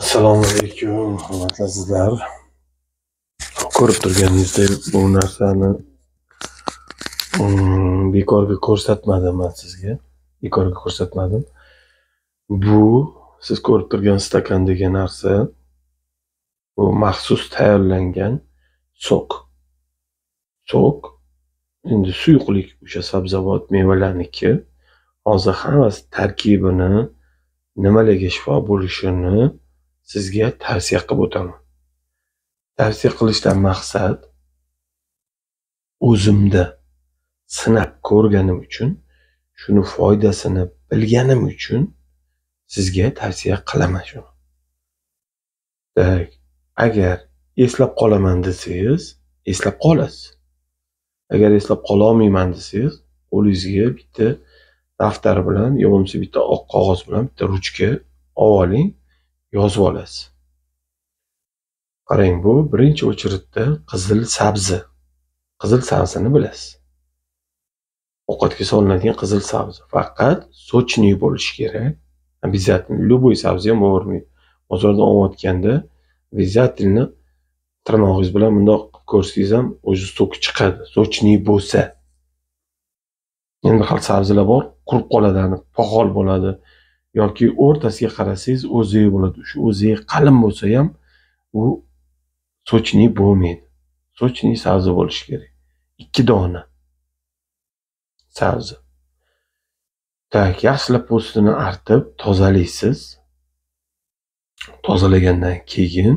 Assalomu alaykum, hurmatli sizlar. Ko'rib turganingizdek, bu narsani bekorga ko'rsatmadim men sizga. Bekorga ko'rsatmadim. Bu siz ko'rib turgan stakandagi narsa bu maxsus tayyorlangan sok. Sok endi suyuqlik o'sha sabzavot, mevalarniki. Hozir hammasi tarkibini, nimalarga shifo bo'lishini sizga tavsiya qilib o'taman. Tavsiya qilishdan maqsad o'zimda sinab ko'rganim uchun, shuni foydasini bilganim uchun sizga tavsiya qilaman shuni. Agar eslab qolaman desangiz, eslab qolasiz. Agar eslab qola olmayman desangiz, qo'lingizga bitta daftar bilan, yo bo'lmasa bitta oq qog'oz bilan bitta ruchka oling, yozib olasiz. Qarang, bu birinchi o'chiritda qizil sabzi. Qizil sabzini bilasiz. Ovqatga solinadigan qizil sabzi. Faqat sochniy bo'lishi kerak. Обязательно. Любой sabzi ham bo'lavermaydi. Bozordan olayotganda обязательно tirnog'ingiz bilan bundoq ko'rsangiz ham o'zi so'ki chiqadi. Sochniy bo'lsa. Endi xil sabzilar bor, qurib qoladi, poxol bo'ladi yoki o'rtasiga qarasangiz o'zak bo'ladi. Shu o'zak qalin bo'lsa ham u sochniy bo'lmaydi. Sochniy sabzi bo'lishi kerak. 2 dona sabzi. Yaxshilab postini artib tozalaysiz. Tozalagandan keyin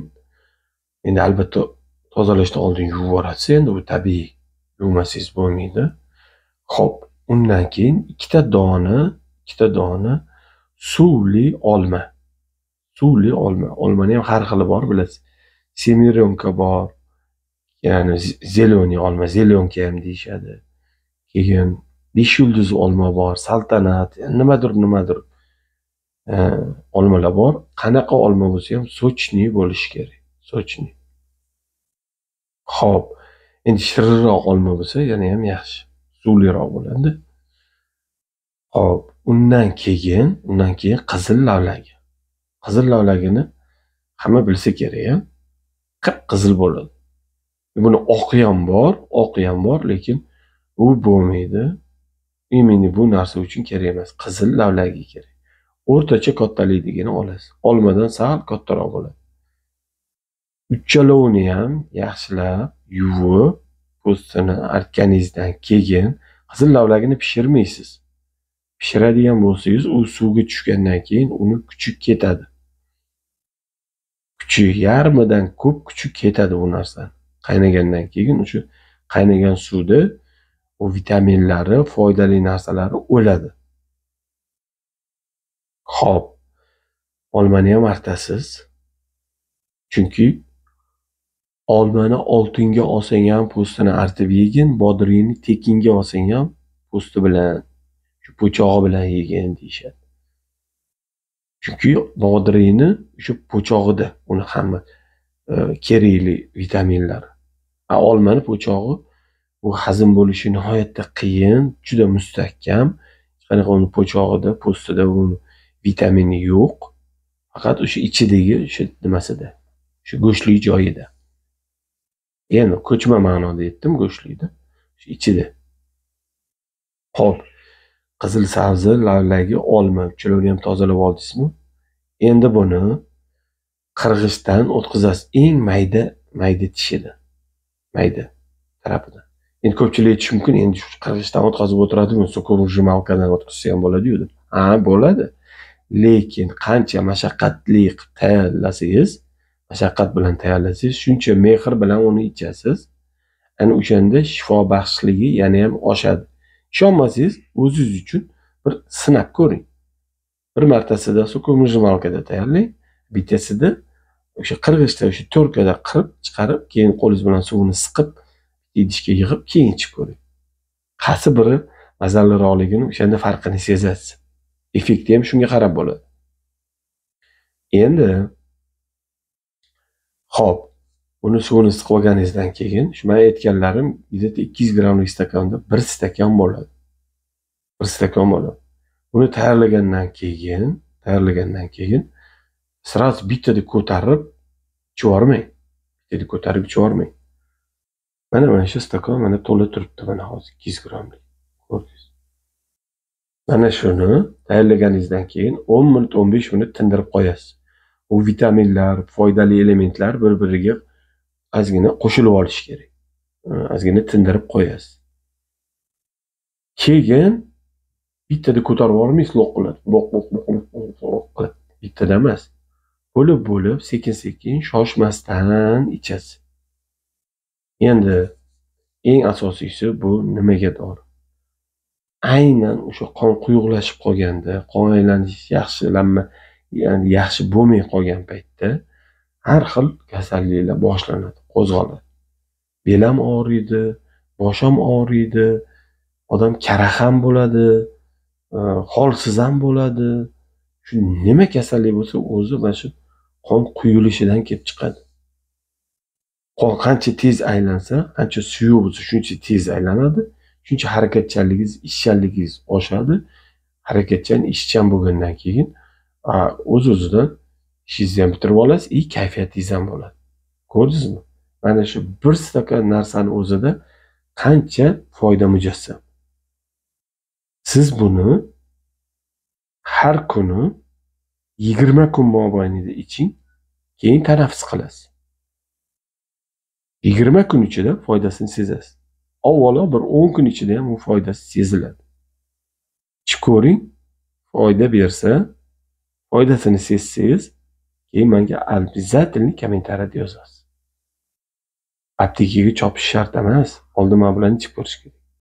endi albatta tozalashdan oldin yuvib yuborasiz. Endi bu tabiiy, yuvmasangiz bo'lmaydi. Xo'p, undan keyin 2 dona suvli olma. Suvli olma. Olmani ham har xili bor, bilasiz. Semirionka bor. Ya'ni zeleniy olma, zelionka ham deyshadi. Keyin 5 yulduz olma bor, saltanat, nimadir olmalar bor. Qanaqa olma bo'lsa ham sochniy bo'lishi kerak. Sochniy. Xo'p, endi shirinroq olma bo'lsa yana ham yaxshi. Suvliroq bo'ladi. Xo'p, undan keyin qizil lavlagi. Qizil lavlagini hamma bilsa kerak, qip-qizil bo'ladi. Buni oqi ham bor, lekin u bo'lmaydi. Imini bu narsa uchun kerak emas. Qizil lavlagi kerak. O'rtacha kattalikdigini olasiz. Olmadan sal kattaroq bo'ladi. Uchalovini ham yaxshilab yuvib, postini artganingizdan keyin qizil lavlagini pishirmaysiz. Pishiradigan bo'lsangiz, u suvga tushgandan keyin uni kuchi ketadi. Kuchi yarmidan ko'p kuchi ketadi bu narsa. Qaynagandan keyin o'sha qaynagan suvda u vitaminlari, foydali narsalari o'ladi. Xo'p, olmani ham artasiz. Chunki olmani oltinga olsang ham postini artib yegin, bodringni tekinga olsang ham posti bilan, shu po'chog'i bilan yegin deyshadi. Chunki bodringni shu po'chog'ida uni hamma kerakli vitaminlar. Olmani po'chog'i bu hazm bo'lishi nihoyatda qiyin, juda mustahkam. Qanaqa uni po'chog'ida, postida uni vitamini yo'q. Faqat o'sha ichidagi o'sha nimasida, shu go'shtli joyida. Endi ko'chma ma'noda aytdim, go'shtlikda, shu ichida. Xo'p, qizil sabzi, lavlagi, olma, uchalovini ham tozalab oldingizmi? Endi buni qirg'ichdan o'tkazasiz, eng mayda tishida. Mayda tarafidan. Endi ko'pchilik aytish mumkin, endi shu qirg'ichdan o'tkazib o'tiradimi, so'kovurjimalkadan o'tkazsa ham bo'ladi-yu deb. Ha, bo'ladi. Lekin qancha mashaqqatli tayyorlasangiz, mashaqqat bilan tayyorlasangiz, shuncha mehr bilan uni ichasiz. Ana o'shanda shifo baxshligi yana ham oshadi. Ishonmasangiz, o'zingiz uchun bir sinab ko'ring. Bir martasida so'kovurjimalkada tayyorlang, bittasida o'sha qirg'ichda, o'sha to'rkada qirib chiqarib, keyin qo'lingiz bilan suvini siqib, idishga yig'ib, keyin ichib ko'ring. Qaysi biri mazaliroqligini o'shanda farqini sezasiz. Effekti ham shunga qarab bo'ladi. Endi xo'p, uni suvini siqib olganingizdan keyin, shu men aytganlarim 200 grammlik stakanda 1 stakan bo'ladi. 1 stakan bo'ladi. Buni tayyorlagandan keyin Sraz bittada ko'tarib ichivormang. Bittada ko'tarib ichivormang. Mana shu stakon mana to'la turibdi, mana hozir 200 grammlik. Ko'rdingiz? Mana shuni tayyorlaganingizdan keyin 10 minut, 15 minut tindirib qo'yasiz. U vitaminlar, foydali elementlar bir-biriga ozgina qo'shilib olishi kerak. Ozgina tindirib qo'yasiz. Keyin bittada ko'tarib yubormaysiz, loqillatib, qilib. Bittada emas. Bo'lib, sekin-sekin, shoshmasdan ichasiz. Endi eng asosiysi bu nimaga dori? Aynan o'sha qon quyuqlashib qolganda, qon aylanish ya'ni yaxshi bo'lmay qolgan paytda har xil kasalliklar boshlanadi, qo'zg'aladi. Belam og'riydi, boshim og'riydi, odam karaxam bo'ladi, holsiz ham bo'ladi. Shu nima kasallik bo'lsa, o'zi mana shu qon quyilishidan kelib chiqadi. Qon qancha tez aylansa, qancha suyuq bo'lsa, shuncha tez aylanadi. Shuncha harakatchanligingiz, ishchanligingiz oshadi. Harakatchan, ishchan bo'lgandan keyin o'z-o'zidan ishingizni ham bitirib olasiz, kayfiyatingiz ham bo'ladi. Ko'rdingizmi? Mana shu bir stakan narsani o'zida qancha foyda mujassam. Siz buni har kuni 20 kun mobaynida iching, keyin tanaffus qilasiz. 20 kun ichida foydasini sezasiz. Avvalo bir 10 kun ichida ham u foydasi seziladi. Ichib ko'ring, foyda bersa, foydasini sezsangiz, keyin menga обязательно kommentariyada yozasiz. Aptekaga chopish shart emas, oldin men bilan ichib ko'rish kerak.